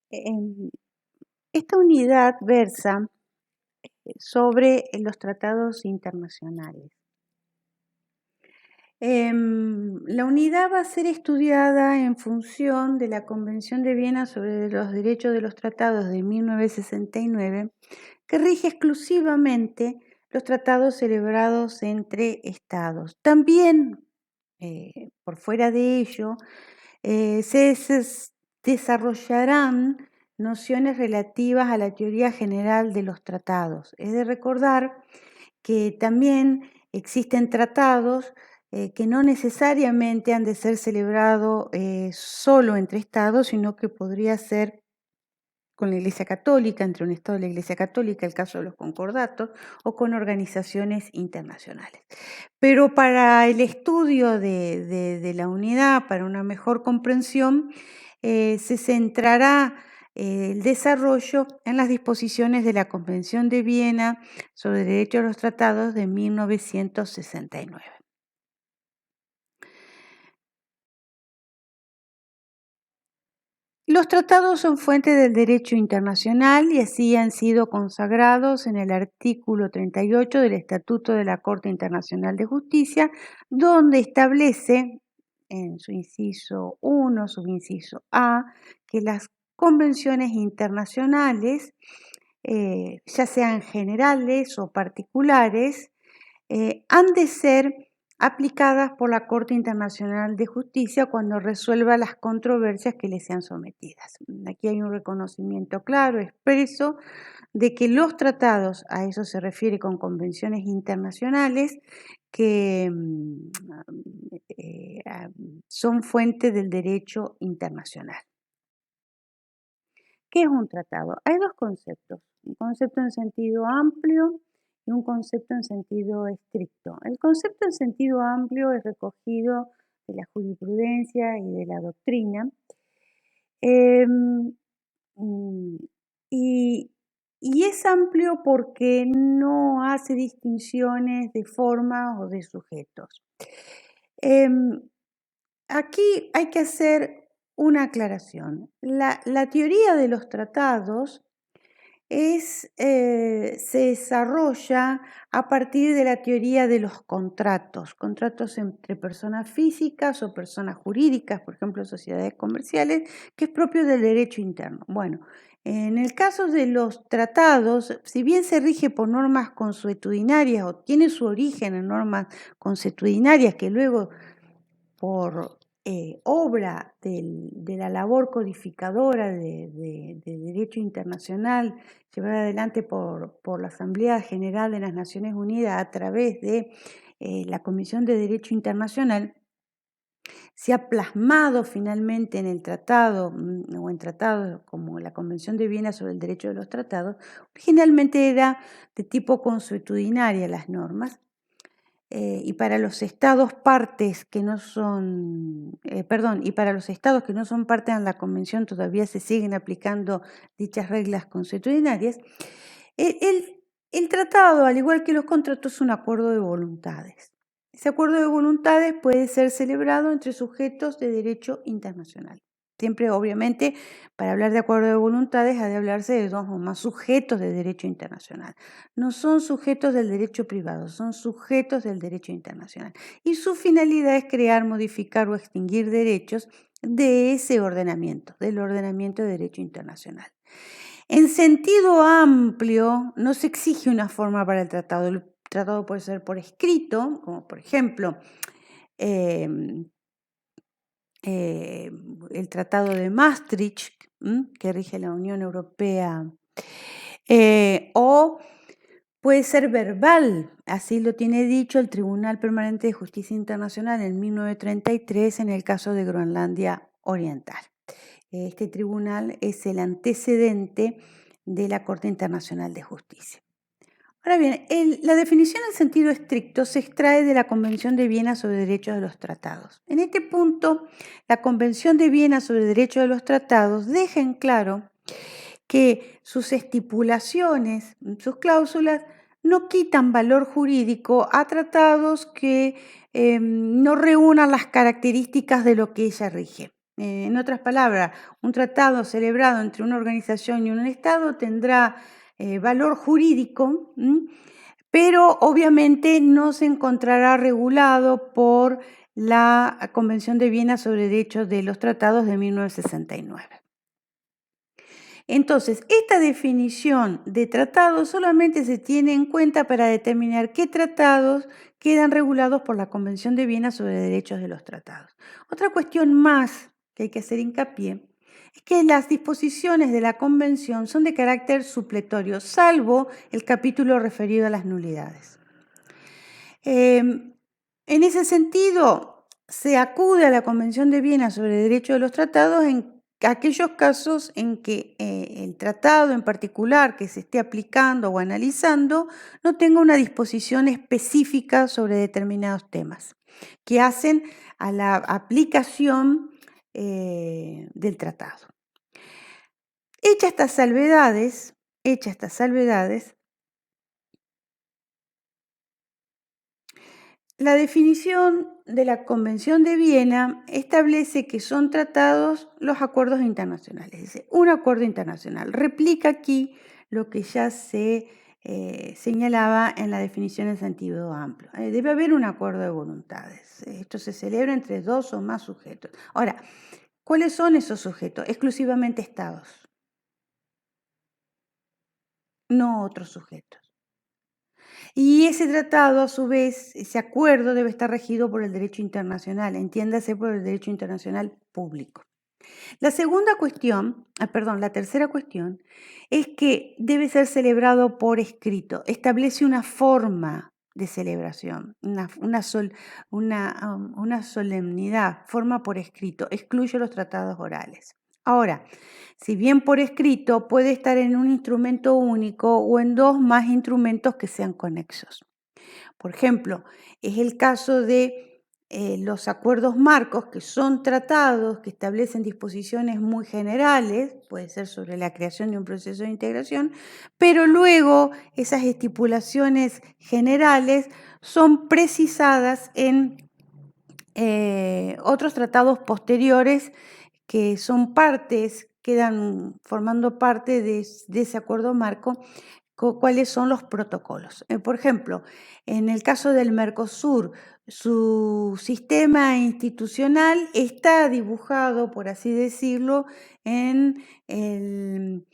Em, Esta unidad versa sobre los tratados internacionales. La unidad va a ser estudiada en función de la Convención de Viena sobre los Derechos de los Tratados de 1969, que rige exclusivamente los tratados celebrados entre estados. También, por fuera de ello, se desarrollarán nociones relativas a la teoría general de los tratados. Es de recordar que también existen tratados que no necesariamente han de ser celebrados solo entre estados, sino que podría ser con la Iglesia Católica, entre un Estado y la Iglesia Católica, el caso de los concordatos, o con organizaciones internacionales. Pero para el estudio de la unidad, para una mejor comprensión, se centrará el desarrollo en las disposiciones de la Convención de Viena sobre el Derecho a los Tratados de 1969. Los tratados son fuente del derecho internacional y así han sido consagrados en el artículo 38 del Estatuto de la Corte Internacional de Justicia, donde establece en su inciso 1, subinciso A, que las convenciones internacionales, ya sean generales o particulares, han de ser aplicadas por la Corte Internacional de Justicia cuando resuelva las controversias que le sean sometidas. Aquí hay un reconocimiento claro, expreso, de que los tratados, a eso se refiere con convenciones internacionales, que son fuente del derecho internacional. ¿Qué es un tratado? Hay dos conceptos, un concepto en sentido amplio y un concepto en sentido estricto. El concepto en sentido amplio es recogido de la jurisprudencia y de la doctrina, em, mm, y, y es amplio porque no hace distinciones de forma o de sujetos. Em, Aquí hay que hacer una aclaración. La teoría de los tratados se desarrolla a partir de la teoría de los contratos entre personas físicas o personas jurídicas, por ejemplo, sociedades comerciales, que es propio del derecho interno. Bueno, en el caso de los tratados, si bien se rige por normas consuetudinarias o tiene su origen en normas consuetudinarias que luego por obra de la labor codificadora de derecho internacional llevada adelante por la Asamblea General de las Naciones Unidas a través de la Comisión de Derecho Internacional, se ha plasmado finalmente en el tratado o en tratados como la Convención de Viena sobre el Derecho de los Tratados. Originalmente era de tipo consuetudinaria las normas, y para los estados partes que no son, y para los estados que no son parte de la convención todavía se siguen aplicando dichas reglas consuetudinarias. El tratado, al igual que los contratos, es un acuerdo de voluntades. Ese acuerdo de voluntades puede ser celebrado entre sujetos de derecho internacional. Siempre, obviamente, para hablar de acuerdo de voluntades ha de hablarse de dos o más sujetos de derecho internacional. No son sujetos del derecho privado, son sujetos del derecho internacional. Y su finalidad es crear, modificar o extinguir derechos de ese ordenamiento, del ordenamiento de derecho internacional. En sentido amplio, no se exige una forma para el tratado. El tratado puede ser por escrito, como por ejemplo el Tratado de Maastricht, que rige la Unión Europea, o puede ser verbal, así lo tiene dicho el Tribunal Permanente de Justicia Internacional en 1933 en el caso de Groenlandia Oriental. Este tribunal es el antecedente de la Corte Internacional de Justicia. Ahora bien, la definición en sentido estricto se extrae de la Convención de Viena sobre Derechos de los Tratados. En este punto, la Convención de Viena sobre Derechos de los Tratados deja en claro que sus estipulaciones, sus cláusulas, no quitan valor jurídico a tratados que no reúnan las características de lo que ella rige. En otras palabras, un tratado celebrado entre una organización y un Estado tendrá valor jurídico, pero obviamente no se encontrará regulado por la Convención de Viena sobre Derechos de los Tratados de 1969. Entonces, esta definición de tratado solamente se tiene en cuenta para determinar qué tratados quedan regulados por la Convención de Viena sobre Derechos de los Tratados. Otra cuestión más que hay que hacer hincapié es que las disposiciones de la Convención son de carácter supletorio, salvo el capítulo referido a las nulidades. En ese sentido, se acude a la Convención de Viena sobre Derechos de los Tratados en aquellos casos en que el tratado en particular que se esté aplicando o analizando no tenga una disposición específica sobre determinados temas que hacen a la aplicación del tratado. Hechas estas salvedades, la definición de la Convención de Viena establece que son tratados los acuerdos internacionales. Dice, un acuerdo internacional. Replica aquí lo que ya se señalaba en la definición en sentido amplio. Debe haber un acuerdo de voluntades. Esto se celebra entre dos o más sujetos. Ahora, ¿cuáles son esos sujetos? Exclusivamente estados, no otros sujetos. Y ese tratado, a su vez, ese acuerdo debe estar regido por el derecho internacional, entiéndase por el derecho internacional público. La tercera cuestión es que debe ser celebrado por escrito. Establece una forma de celebración, una solemnidad, forma por escrito, excluye los tratados orales. Ahora, si bien por escrito puede estar en un instrumento único o en dos más instrumentos que sean conexos. Por ejemplo, es el caso de los acuerdos marcos, que son tratados que establecen disposiciones muy generales, puede ser sobre la creación de un proceso de integración, pero luego esas estipulaciones generales son precisadas en otros tratados posteriores que son partes, quedan formando parte de ese acuerdo marco, cuáles son los protocolos. Por ejemplo, en el caso del Mercosur, su sistema institucional está dibujado, por así decirlo, en el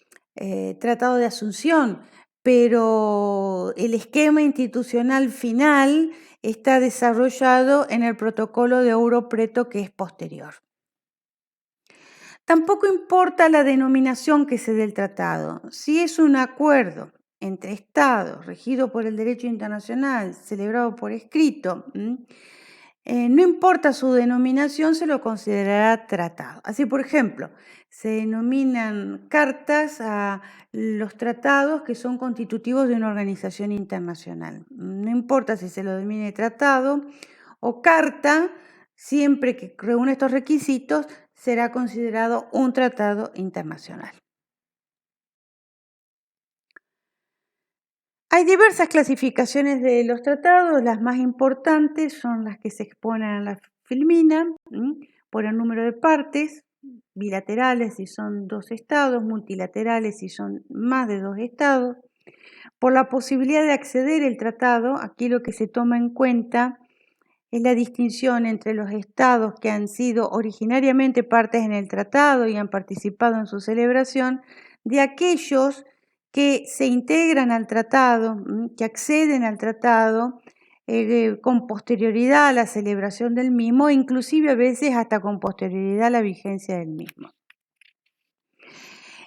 Tratado de Asunción, pero el esquema institucional final está desarrollado en el protocolo de Ouro Preto, que es posterior. Tampoco importa la denominación que se dé el tratado. Si es un acuerdo entre Estados regido por el derecho internacional, celebrado por escrito, no importa su denominación, se lo considerará tratado. Así, por ejemplo, se denominan cartas a los tratados que son constitutivos de una organización internacional. No importa si se lo denomine tratado o carta, siempre que reúne estos requisitos, será considerado un tratado internacional. Hay diversas clasificaciones de los tratados, las más importantes son las que se exponen en la filmina, por el número de partes, bilaterales si son dos estados, multilaterales si son más de dos estados. Por la posibilidad de acceder al tratado, aquí lo que se toma en cuenta es la distinción entre los estados que han sido originariamente partes en el tratado y han participado en su celebración, de aquellos que se integran al tratado, que acceden al tratado con posterioridad a la celebración del mismo, inclusive a veces hasta con posterioridad a la vigencia del mismo.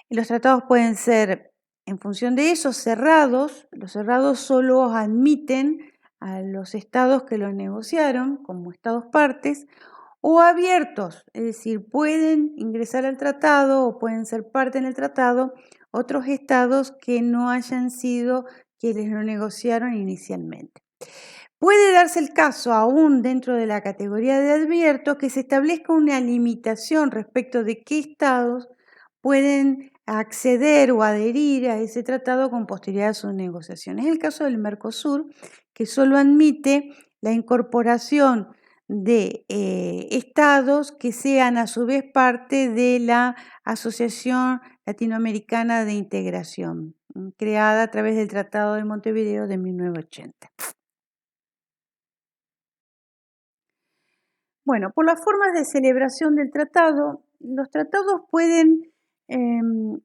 Los tratados pueden ser, en función de eso, cerrados. Los cerrados solo admiten a los estados que los negociaron como estados partes, o abiertos, es decir, pueden ingresar al tratado o pueden ser parte en el tratado otros estados que no hayan sido quienes lo negociaron inicialmente. Puede darse el caso, aún dentro de la categoría de advierto, que se establezca una limitación respecto de qué estados pueden acceder o adherir a ese tratado con posterioridad a sus negociaciones. Es el caso del Mercosur, que solo admite la incorporación de estados que sean a su vez parte de la Asociación Latinoamericana de Integración, creada a través del Tratado de Montevideo de 1980. Bueno, por las formas de celebración del tratado, los tratados pueden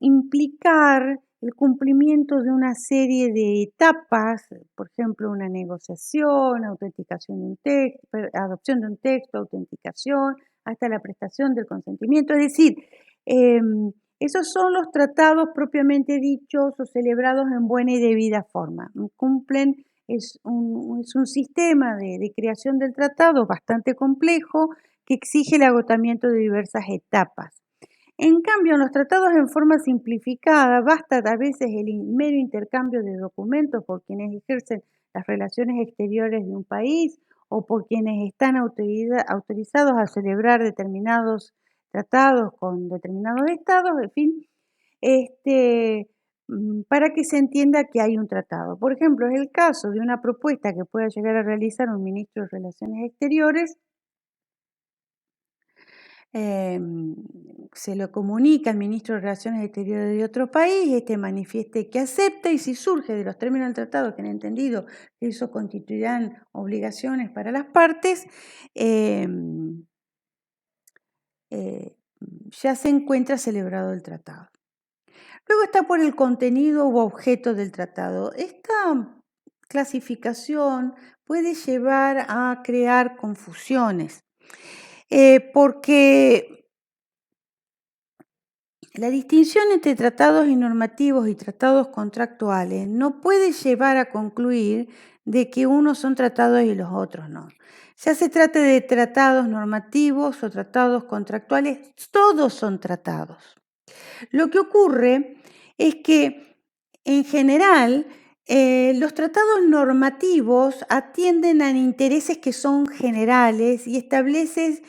implicar el cumplimiento de una serie de etapas, por ejemplo, una negociación, autenticación de un texto, adopción de un texto, autenticación, hasta la prestación del consentimiento. Es decir, esos son los tratados propiamente dichos o celebrados en buena y debida forma. Cumplen es un sistema de creación del tratado bastante complejo que exige el agotamiento de diversas etapas. En cambio, en los tratados en forma simplificada, basta a veces el mero intercambio de documentos por quienes ejercen las relaciones exteriores de un país o por quienes están autorizados a celebrar determinados tratados con determinados estados, en fin, este, para que se entienda que hay un tratado. Por ejemplo, es el caso de una propuesta que pueda llegar a realizar un ministro de Relaciones Exteriores. em, Se lo comunica al ministro de Relaciones Exteriores de otro país, este manifieste que acepta y si surge de los términos del tratado que han entendido que eso constituirán obligaciones para las partes, em, eh, ya se encuentra celebrado el tratado. Luego está por el contenido u objeto del tratado. Esta clasificación puede llevar a crear confusiones, porque la distinción entre tratados normativos y tratados contractuales no puede llevar a concluir de que unos son tratados y los otros no. Ya se trate de tratados normativos o tratados contractuales, todos son tratados. Lo que ocurre es que, en general, los tratados normativos atienden a intereses que son generales y establecen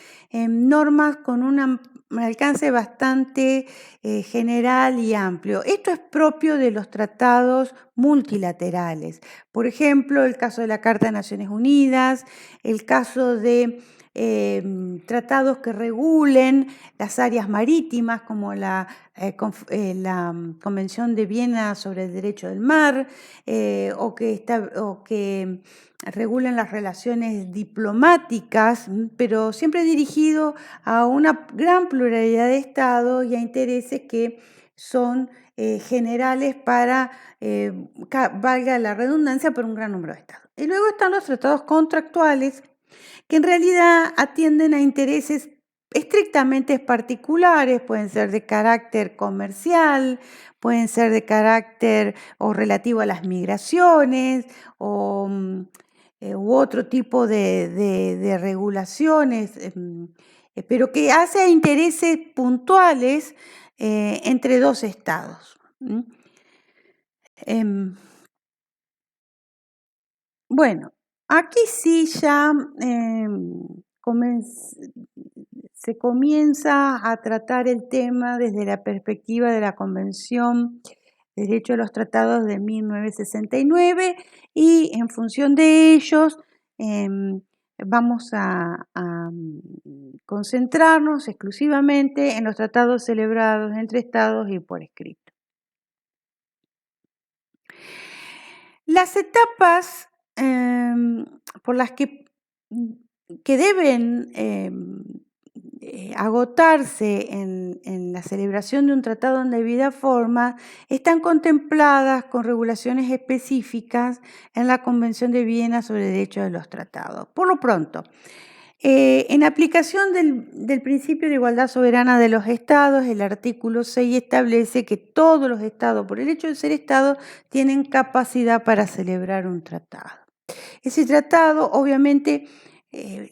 normas con un alcance bastante general y amplio. Esto es propio de los tratados multilaterales. Por ejemplo, el caso de la Carta de Naciones Unidas, el caso de tratados que regulen las áreas marítimas como la Convención de Viena sobre el Derecho del Mar o que regulan las relaciones diplomáticas, pero siempre dirigido a una gran pluralidad de estados y a intereses que son generales para, valga la redundancia, por un gran número de estados. Y luego están los tratados contractuales que en realidad atienden a intereses estrictamente particulares, pueden ser de carácter comercial, pueden ser de carácter o relativo a las migraciones o, u otro tipo de regulaciones, pero que hace a intereses puntuales entre dos estados. Em, Bueno, aquí sí ya se comienza a tratar el tema desde la perspectiva de la Convención de Derecho de los Tratados de 1969 y en función de ellos vamos a concentrarnos exclusivamente en los tratados celebrados entre estados y por escrito. Las etapas por las que deben agotarse en la celebración de un tratado en debida forma están contempladas con regulaciones específicas en la Convención de Viena sobre Derechos de los Tratados. Por lo pronto, en aplicación del principio de igualdad soberana de los estados, el artículo 6 establece que todos los estados, por el hecho de ser estados, tienen capacidad para celebrar un tratado. Ese tratado, obviamente,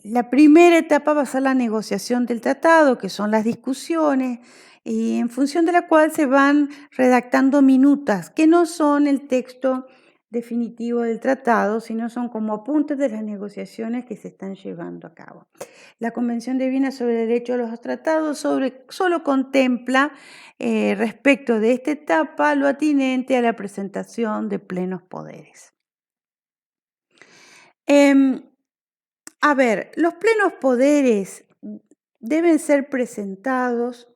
la primera etapa va a ser la negociación del tratado, que son las discusiones, y en función de la cual se van redactando minutas, que no son el texto definitivo del tratado, sino son como apuntes de las negociaciones que se están llevando a cabo. La Convención de Viena sobre el Derecho a los Tratados solo contempla respecto de esta etapa lo atinente a la presentación de plenos poderes. A ver, los plenos poderes deben ser presentados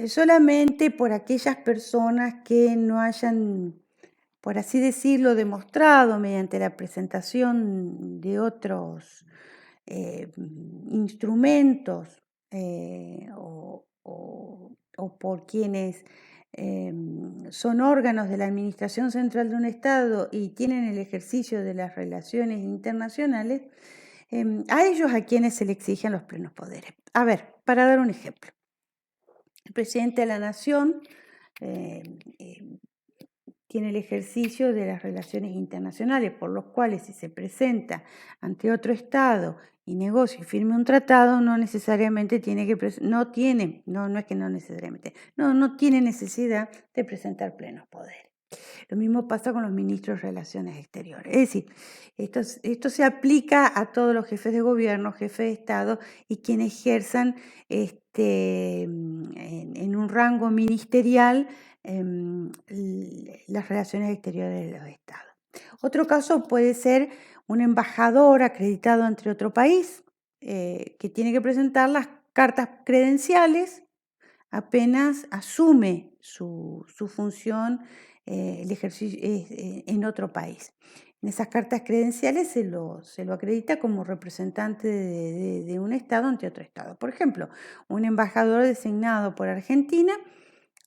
solamente por aquellas personas que no hayan, por así decirlo, demostrado mediante la presentación de otros instrumentos o por quienes son órganos de la Administración Central de un Estado y tienen el ejercicio de las relaciones internacionales, a ellos a quienes se le exigen los plenos poderes. A ver, para dar un ejemplo. El presidente de la Nación tiene el ejercicio de las relaciones internacionales, por los cuales si se presenta ante otro Estado y negocia y firme un tratado, no necesariamente tiene que, no es que no necesariamente, no tiene necesidad de presentar plenos poderes. Lo mismo pasa con los ministros de Relaciones Exteriores. Es decir, esto se aplica a todos los jefes de gobierno, jefes de Estado y quienes ejerzan en un rango ministerial las relaciones exteriores de los Estados. Otro caso puede ser un embajador acreditado ante otro país que tiene que presentar las cartas credenciales apenas asume su función el ejercicio en otro país. En esas cartas credenciales se lo acredita como representante de un Estado ante otro Estado. Por ejemplo, un embajador designado por Argentina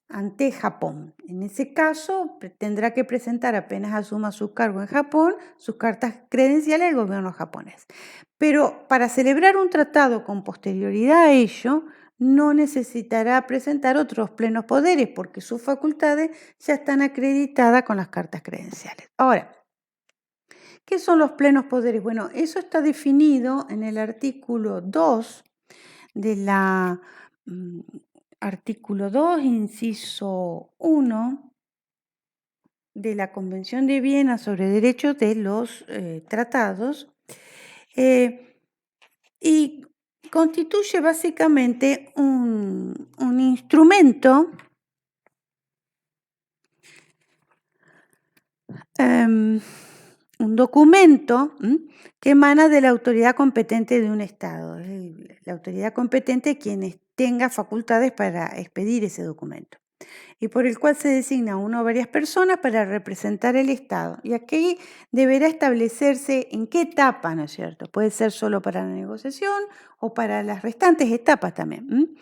ante Japón. En ese caso, tendrá que presentar apenas asuma su cargo en Japón sus cartas credenciales al gobierno japonés. Pero para celebrar un tratado con posterioridad a ello, no necesitará presentar otros plenos poderes porque sus facultades ya están acreditadas con las cartas credenciales. Ahora, ¿qué son los plenos poderes? Bueno, eso está definido en el artículo 2 de la artículo 2, inciso 1 de la Convención de Viena sobre Derechos de los Tratados y constituye básicamente un instrumento un documento que emana de la autoridad competente de un Estado. La autoridad competente quien tenga facultades para expedir ese documento y por el cual se designa una o varias personas para representar el Estado. Y aquí deberá establecerse en qué etapa, ¿no es cierto? Puede ser solo para la negociación o para las restantes etapas también.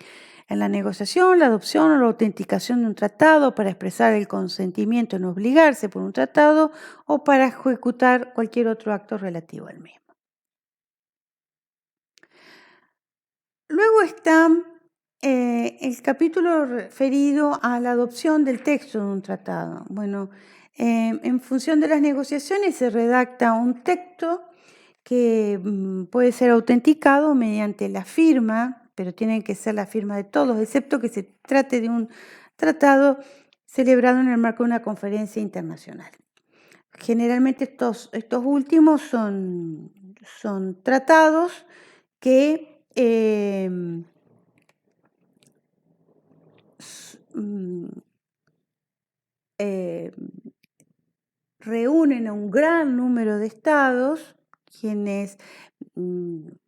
En la negociación, la adopción o la autenticación de un tratado para expresar el consentimiento en obligarse por un tratado o para ejecutar cualquier otro acto relativo al mismo. Luego está el capítulo referido a la adopción del texto de un tratado. Bueno, en función de las negociaciones se redacta un texto que puede ser autenticado mediante la firma, pero tiene que ser la firma de todos, excepto que se trate de un tratado celebrado en el marco de una conferencia internacional. Generalmente estos últimos son tratados que reúnen a un gran número de estados, quienes en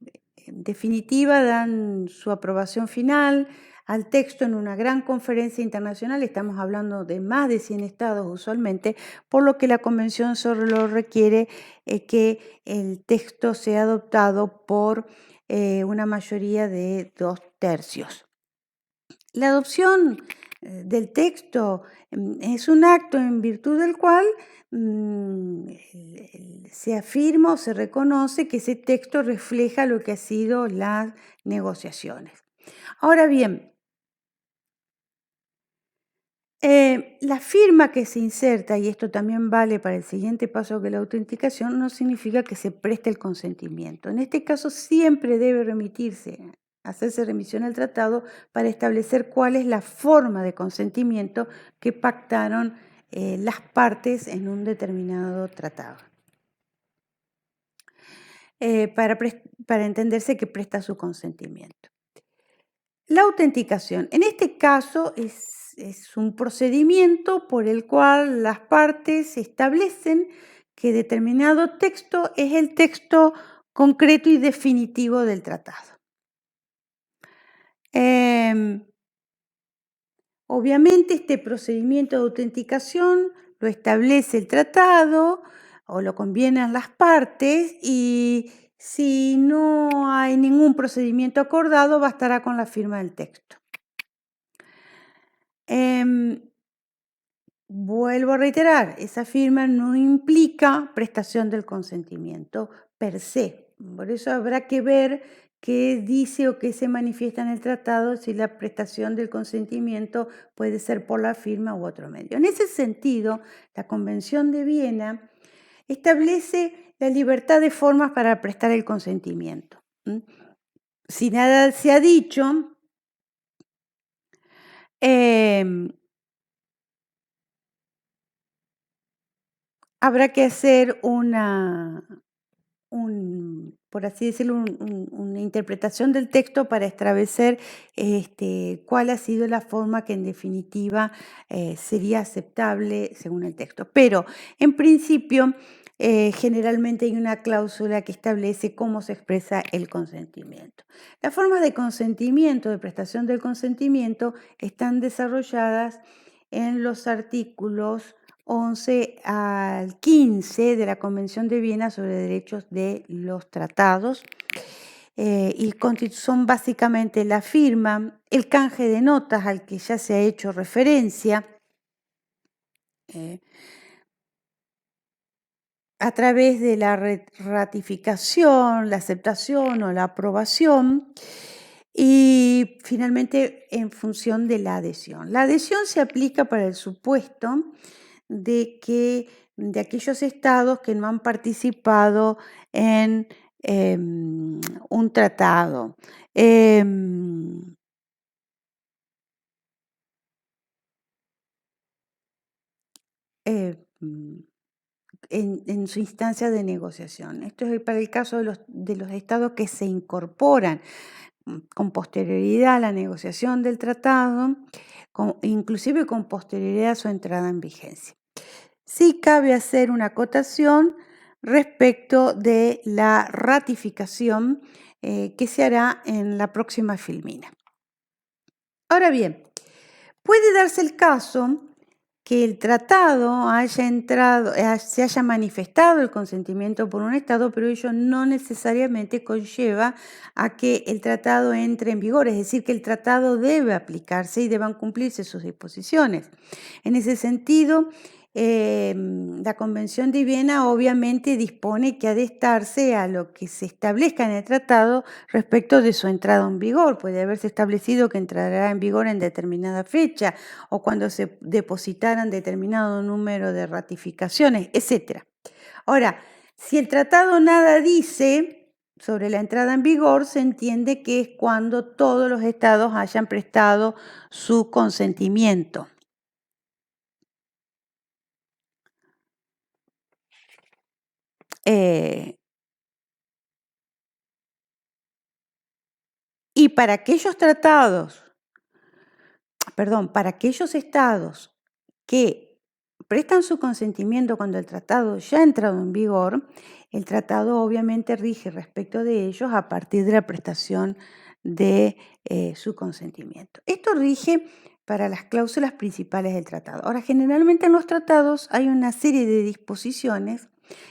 definitiva dan su aprobación final al texto en una gran conferencia internacional. Estamos hablando de más de 100 estados usualmente, por lo que la convención solo requiere que el texto sea adoptado por una mayoría de 2/3. La adopción del texto es un acto en virtud del cual se afirma o se reconoce que ese texto refleja lo que han sido las negociaciones. Ahora bien, la firma que se inserta, y esto también vale para el siguiente paso que es la autenticación, no significa que se preste el consentimiento. En este caso siempre debe hacerse remisión al tratado para establecer cuál es la forma de consentimiento que pactaron las partes en un determinado tratado. Para entenderse que presta su consentimiento. La autenticación. En este caso es un procedimiento por el cual las partes establecen que determinado texto es el texto concreto y definitivo del tratado. Em, Obviamente, este procedimiento de autenticación lo establece el tratado o lo convienen las partes y si no hay ningún procedimiento acordado, bastará con la firma del texto. Em, Vuelvo a reiterar, esa firma no implica prestación del consentimiento per se. Por eso habrá que ver qué dice o qué se manifiesta en el tratado, si la prestación del consentimiento puede ser por la firma u otro medio. En ese sentido, la Convención de Viena establece la libertad de formas para prestar el consentimiento. Si nada se ha dicho, em, habrá que hacer por así decirlo, una interpretación del texto para establecer cuál ha sido la forma que en definitiva sería aceptable según el texto. Pero en principio, generalmente hay una cláusula que establece cómo se expresa el consentimiento. Las formas de consentimiento, de prestación del consentimiento, están desarrolladas en los artículos 11 al 15 de la Convención de Viena sobre Derechos de los Tratados y son básicamente la firma, el canje de notas al que ya se ha hecho referencia a través de la ratificación, la aceptación o la aprobación y finalmente en función de la adhesión. La adhesión se aplica para el supuesto de aquellos estados que no han participado en un tratado. En su instancia de negociación. Esto es para el caso de los estados que se incorporan con posterioridad a la negociación del tratado, inclusive con posterioridad a su entrada en vigencia. Sí cabe hacer una acotación respecto de la ratificación que se hará en la próxima filmina. Ahora bien, puede darse el caso que el tratado se haya manifestado el consentimiento por un Estado, pero ello no necesariamente conlleva a que el tratado entre en vigor, es decir, que el tratado debe aplicarse y deban cumplirse sus disposiciones. En ese sentido, la Convención de Viena obviamente dispone que ha de estarse a lo que se establezca en el tratado respecto de su entrada en vigor. Puede haberse establecido que entrará en vigor en determinada fecha o cuando se depositaran determinado número de ratificaciones, etc. Ahora, si el tratado nada dice sobre la entrada en vigor, se entiende que es cuando todos los estados hayan prestado su consentimiento. Y para aquellos para aquellos estados que prestan su consentimiento cuando el tratado ya ha entrado en vigor, el tratado obviamente rige respecto de ellos a partir de la prestación de su consentimiento. Esto rige para las cláusulas principales del tratado. Ahora, generalmente en los tratados hay una serie de disposiciones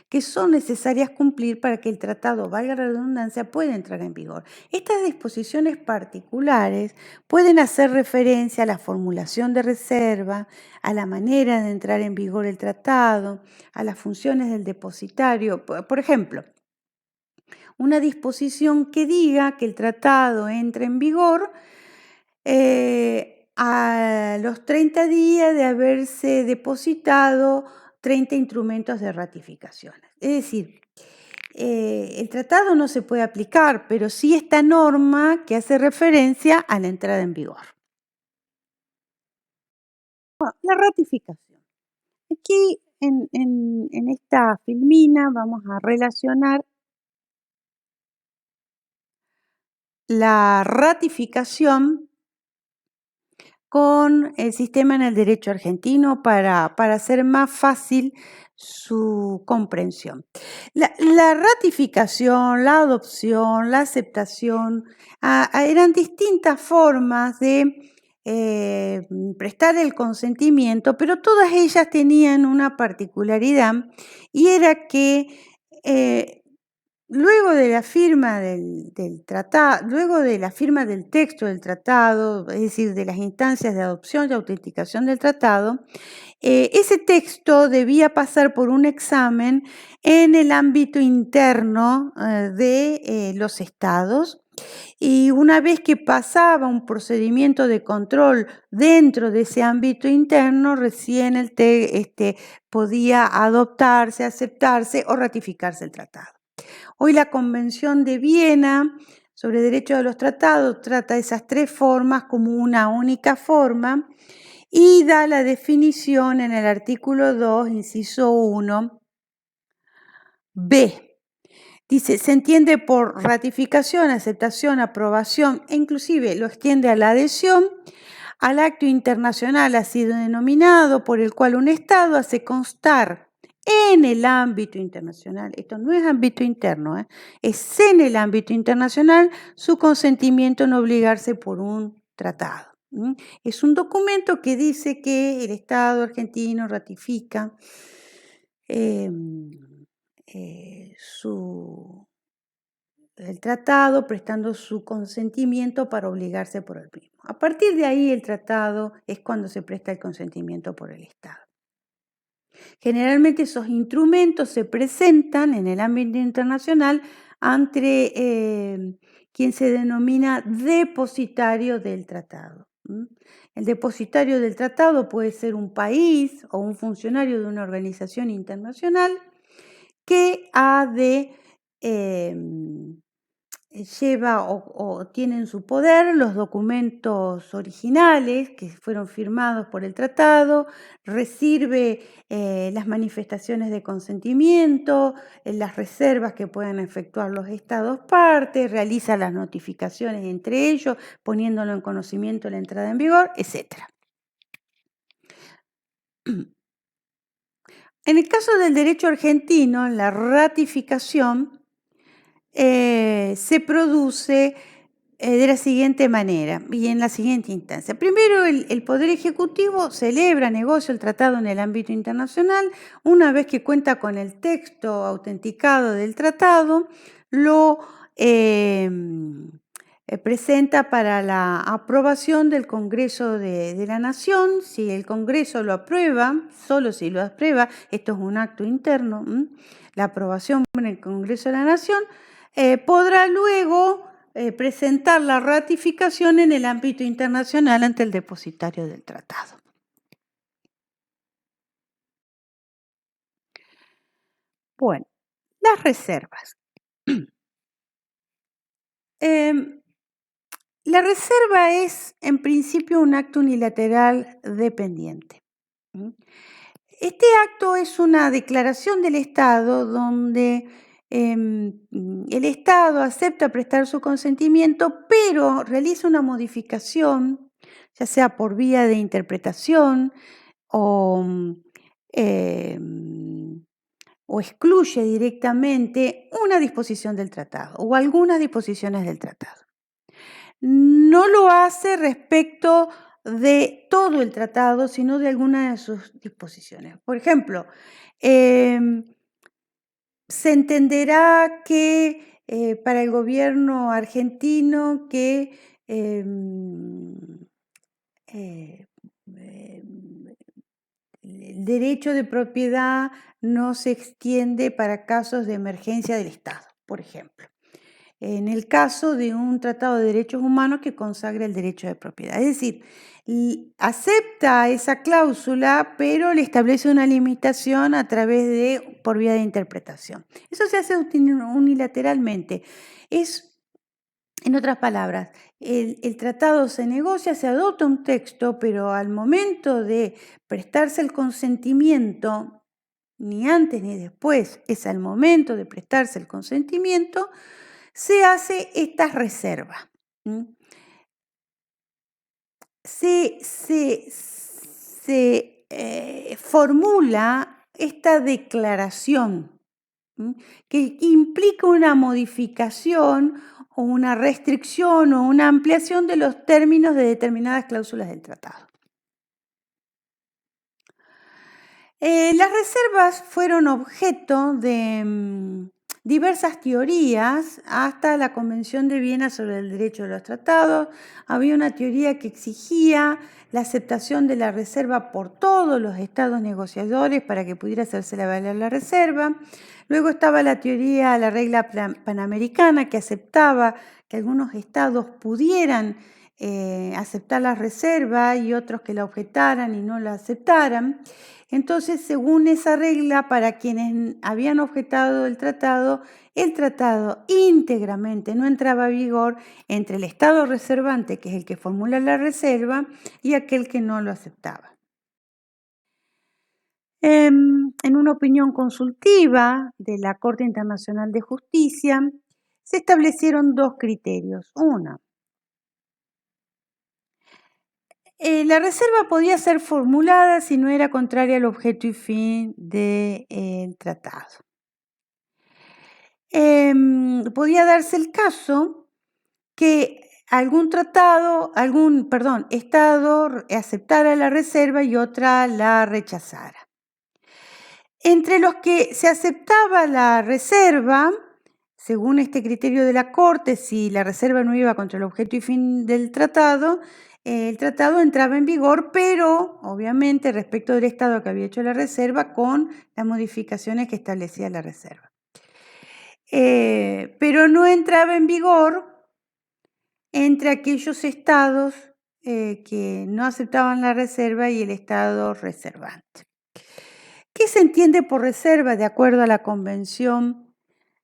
que son necesarias cumplir para que el tratado, valga la redundancia, pueda entrar en vigor. Estas disposiciones particulares pueden hacer referencia a la formulación de reserva, a la manera de entrar en vigor el tratado, a las funciones del depositario. Por ejemplo, una disposición que diga que el tratado entre en vigor a los 30 días de haberse depositado 30 instrumentos de ratificaciones. Es decir, el tratado no se puede aplicar, pero sí esta norma que hace referencia a la entrada en vigor. Bueno, la ratificación. Aquí en esta filmina vamos a relacionar la ratificación con el sistema en el derecho argentino para hacer más fácil su comprensión. La ratificación, la adopción, la aceptación, eran distintas formas de prestar el consentimiento, pero todas ellas tenían una particularidad y era que luego de la firma del tratado, luego de la firma del texto del tratado, es decir, de las instancias de adopción y autenticación del tratado, ese texto debía pasar por un examen en el ámbito interno de los estados. Y una vez que pasaba un procedimiento de control dentro de ese ámbito interno, recién podía adoptarse, aceptarse o ratificarse el tratado. Hoy la Convención de Viena sobre Derechos de los Tratados trata esas tres formas como una única forma y da la definición en el artículo 2, inciso 1, B. Dice, se entiende por ratificación, aceptación, aprobación e inclusive lo extiende a la adhesión al acto internacional así denominado por el cual un Estado hace constar en el ámbito internacional, esto no es ámbito interno, es en el ámbito internacional su consentimiento en obligarse por un tratado. Es un documento que dice que el Estado argentino ratifica el tratado prestando su consentimiento para obligarse por el mismo. A partir de ahí el tratado es cuando se presta el consentimiento por el Estado. Generalmente esos instrumentos se presentan en el ámbito internacional ante quien se denomina depositario del tratado. El depositario del tratado puede ser un país o un funcionario de una organización internacional que ha de lleva o tiene en su poder los documentos originales que fueron firmados por el tratado, recibe las manifestaciones de consentimiento, las reservas que puedan efectuar los estados partes, realiza las notificaciones entre ellos, poniéndolo en conocimiento de la entrada en vigor, etc. En el caso del derecho argentino, la ratificación se produce de la siguiente manera y en la siguiente instancia. Primero, el Poder Ejecutivo celebra, negocia el tratado en el ámbito internacional. Una vez que cuenta con el texto autenticado del tratado, lo presenta para la aprobación del Congreso de la Nación. Si el Congreso lo aprueba, solo si lo aprueba, esto es un acto interno, la aprobación en el Congreso de la Nación, podrá luego presentar la ratificación en el ámbito internacional ante el depositario del tratado. Bueno, las reservas. La reserva es, en principio, un acto unilateral dependiente. Este acto es una declaración del Estado donde el Estado acepta prestar su consentimiento, pero realiza una modificación, ya sea por vía de interpretación o, o excluye directamente una disposición del tratado o algunas disposiciones del tratado. No lo hace respecto de todo el tratado, sino de algunas de sus disposiciones. Por ejemplo, se entenderá que para el gobierno argentino que el derecho de propiedad no se extiende para casos de emergencia del Estado, por ejemplo. En el caso de un tratado de derechos humanos que consagra el derecho de propiedad. Es decir, acepta esa cláusula, pero le establece una limitación a través de, por vía de interpretación. Eso se hace unilateralmente. En otras palabras, el tratado se negocia, se adopta un texto, pero al momento de prestarse el consentimiento, ni antes ni después, es al momento de prestarse el consentimiento, se hace esta reserva. se formula esta declaración, que implica una modificación o una restricción o una ampliación de los términos de determinadas cláusulas del tratado. Las reservas fueron objeto de diversas teorías hasta la Convención de Viena sobre el Derecho de los Tratados. Había una teoría que exigía la aceptación de la reserva por todos los estados negociadores para que pudiera hacerse valer la reserva. Luego estaba la teoría, la regla panamericana, que aceptaba que algunos estados pudieran aceptar la reserva y otros que la objetaran y no la aceptaran. Entonces, según esa regla, para quienes habían objetado el tratado íntegramente no entraba en vigor entre el estado reservante, que es el que formula la reserva, y aquel que no lo aceptaba. En una opinión consultiva de la Corte Internacional de Justicia, se establecieron dos criterios. Uno, la reserva podía ser formulada si no era contraria al objeto y fin del tratado. Podía darse el caso que estado aceptara la reserva y otra la rechazara. Entre los que se aceptaba la reserva, según este criterio de la Corte, si la reserva no iba contra el objeto y fin del tratado, el tratado entraba en vigor, pero obviamente respecto del estado que había hecho la reserva con las modificaciones que establecía la reserva. Pero no entraba en vigor entre aquellos estados que no aceptaban la reserva y el estado reservante. ¿Qué se entiende por reserva de acuerdo a la Convención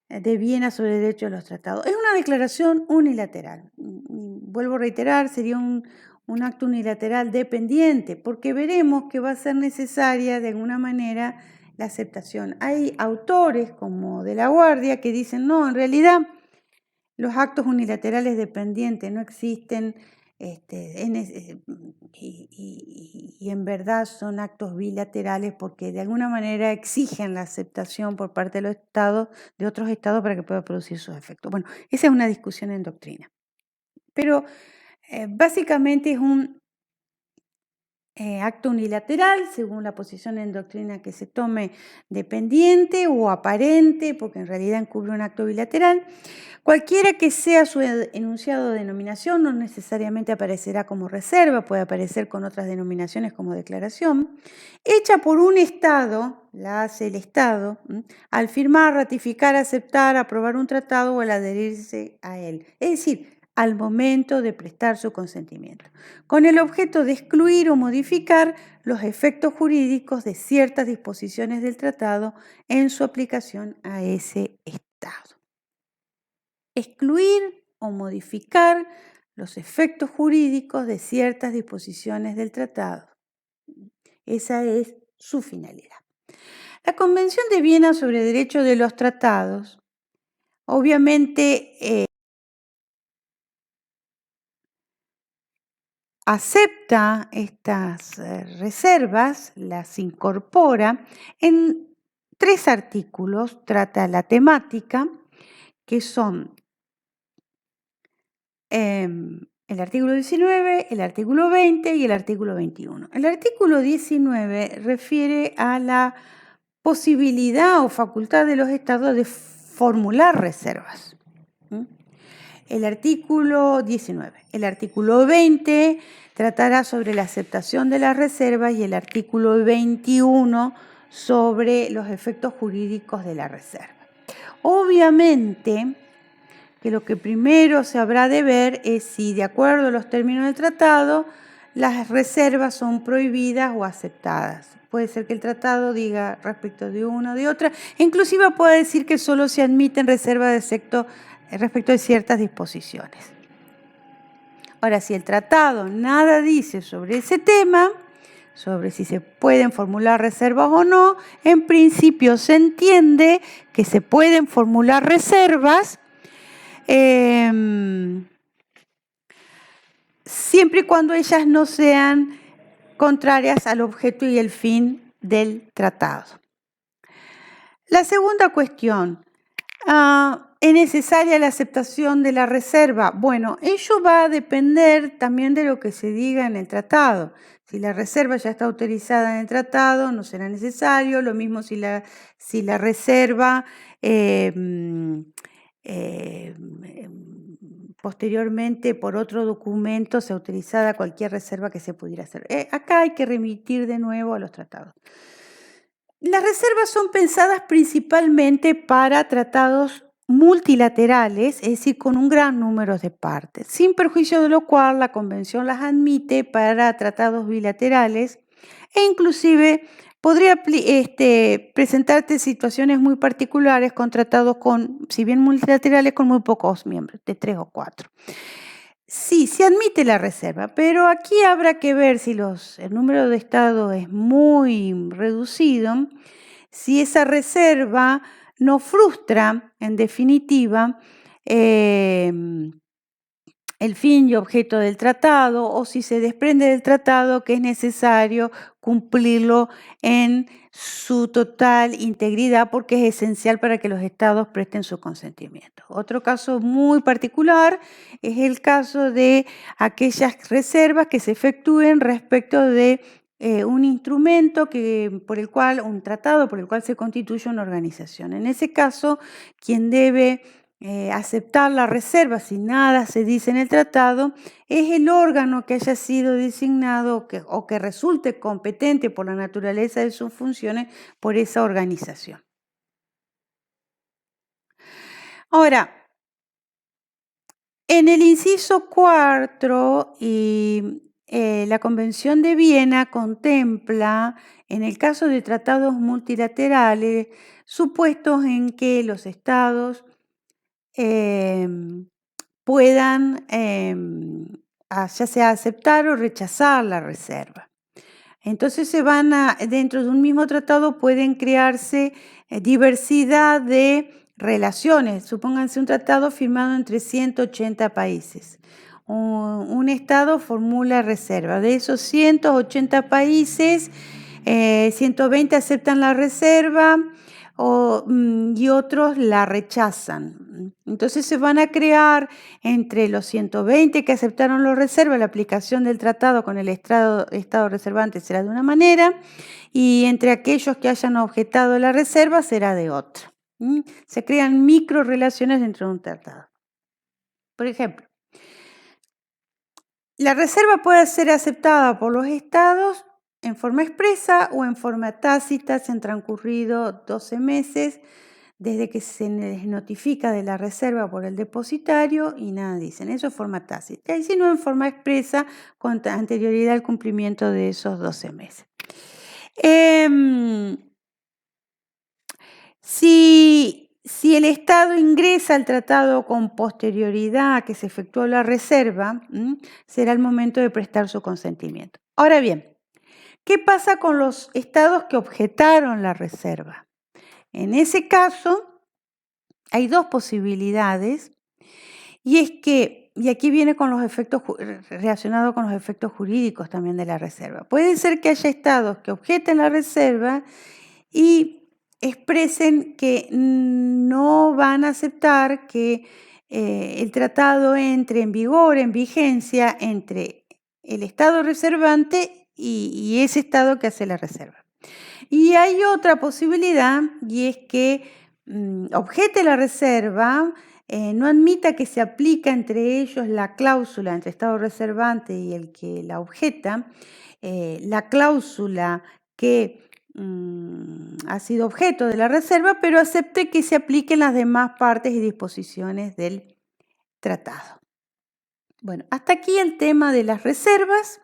de Viena sobre el Derecho de los Tratados? Es una declaración unilateral. Vuelvo a reiterar, sería un acto unilateral dependiente, porque veremos que va a ser necesaria de alguna manera la aceptación. Hay autores como de la Guardia que dicen, no, en realidad los actos unilaterales dependientes no existen y en verdad son actos bilaterales porque de alguna manera exigen la aceptación por parte de los estados, de otros estados para que pueda producir sus efectos. Bueno, esa es una discusión en doctrina. Pero básicamente es un acto unilateral, según la posición en doctrina que se tome, dependiente o aparente, porque en realidad encubre un acto bilateral. Cualquiera que sea su enunciado o denominación, no necesariamente aparecerá como reserva, puede aparecer con otras denominaciones como declaración, hecha por un Estado, la hace el Estado, al firmar, ratificar, aceptar, aprobar un tratado o al adherirse a él. Es decir, al momento de prestar su consentimiento, con el objeto de excluir o modificar los efectos jurídicos de ciertas disposiciones del tratado en su aplicación a ese Estado. Excluir o modificar los efectos jurídicos de ciertas disposiciones del tratado. Esa es su finalidad. La Convención de Viena sobre Derecho de los Tratados, obviamente, acepta estas reservas, las incorpora en 3 artículos, trata la temática, que son el artículo 19, el artículo 20 y el artículo 21. El artículo 19 refiere a la posibilidad o facultad de los estados de formular reservas. El artículo 19. El artículo 20 tratará sobre la aceptación de las reservas y el artículo 21 sobre los efectos jurídicos de la reserva. Obviamente que lo que primero se habrá de ver es si, de acuerdo a los términos del tratado, las reservas son prohibidas o aceptadas. Puede ser que el tratado diga respecto de una o de otra, inclusive puede decir que solo se admiten reservas respecto de ciertas disposiciones. Ahora, si el tratado nada dice sobre ese tema, sobre si se pueden formular reservas o no, en principio se entiende que se pueden formular reservas siempre y cuando ellas no sean contrarias al objeto y el fin del tratado. La segunda cuestión, ¿es necesaria la aceptación de la reserva? Bueno, ello va a depender también de lo que se diga en el tratado. Si la reserva ya está autorizada en el tratado, no será necesario. Lo mismo si la reserva posteriormente por otro documento se autorizada cualquier reserva que se pudiera hacer. Acá hay que remitir de nuevo a los tratados. Las reservas son pensadas principalmente para tratados multilaterales, es decir, con un gran número de partes, sin perjuicio de lo cual la Convención las admite para tratados bilaterales e inclusive podría presentarte situaciones muy particulares con tratados si bien multilaterales, con muy pocos miembros, de 3 o 4. Sí, se admite la reserva, pero aquí habrá que ver si el número de estados es muy reducido, si esa reserva no frustra, en definitiva, el fin y objeto del tratado, o si se desprende del tratado que es necesario cumplirlo en su total integridad porque es esencial para que los estados presten su consentimiento. Otro caso muy particular es el caso de aquellas reservas que se efectúen respecto de un instrumento un tratado por el cual se constituye una organización. En ese caso, quien debe aceptar la reserva si nada se dice en el tratado es el órgano que haya sido designado o que resulte competente por la naturaleza de sus funciones por esa organización. Ahora, en el inciso 4 la Convención de Viena contempla, en el caso de tratados multilaterales, supuestos en que los estados puedan ya sea aceptar o rechazar la reserva. Entonces dentro de un mismo tratado pueden crearse diversidad de relaciones. Supónganse un tratado firmado entre 180 países. Un estado formula reserva. De esos 180 países, 120 aceptan la reserva y otros la rechazan. Entonces se van a crear entre los 120 que aceptaron la reserva, la aplicación del tratado con el estado reservante será de una manera y entre aquellos que hayan objetado la reserva será de otra. Se crean micro relaciones dentro de un tratado. Por ejemplo, la reserva puede ser aceptada por los estados en forma expresa o en forma tácita. Se han transcurrido 12 meses desde que se les notifica de la reserva por el depositario y nada dicen. Eso es forma tácita. Y si no, en forma expresa con anterioridad al cumplimiento de esos 12 meses. Si el Estado ingresa al tratado con posterioridad a que se efectuó la reserva, será el momento de prestar su consentimiento. Ahora bien, ¿qué pasa con los estados que objetaron la reserva? En ese caso, hay dos posibilidades, y es que, y aquí viene con los efectos relacionado con los efectos jurídicos también de la reserva. Puede ser que haya estados que objeten la reserva y expresen que no van a aceptar que el tratado entre en vigor, en vigencia, entre el estado reservante y ese estado que hace la reserva. Y hay otra posibilidad, y es que objete la reserva, no admita que se aplique entre ellos la cláusula entre estado reservante y el que la objeta, la cláusula que ha sido objeto de la reserva, pero acepte que se apliquen las demás partes y disposiciones del tratado. Bueno, hasta aquí el tema de las reservas.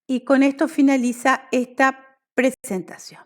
Y con esto finaliza esta presentación.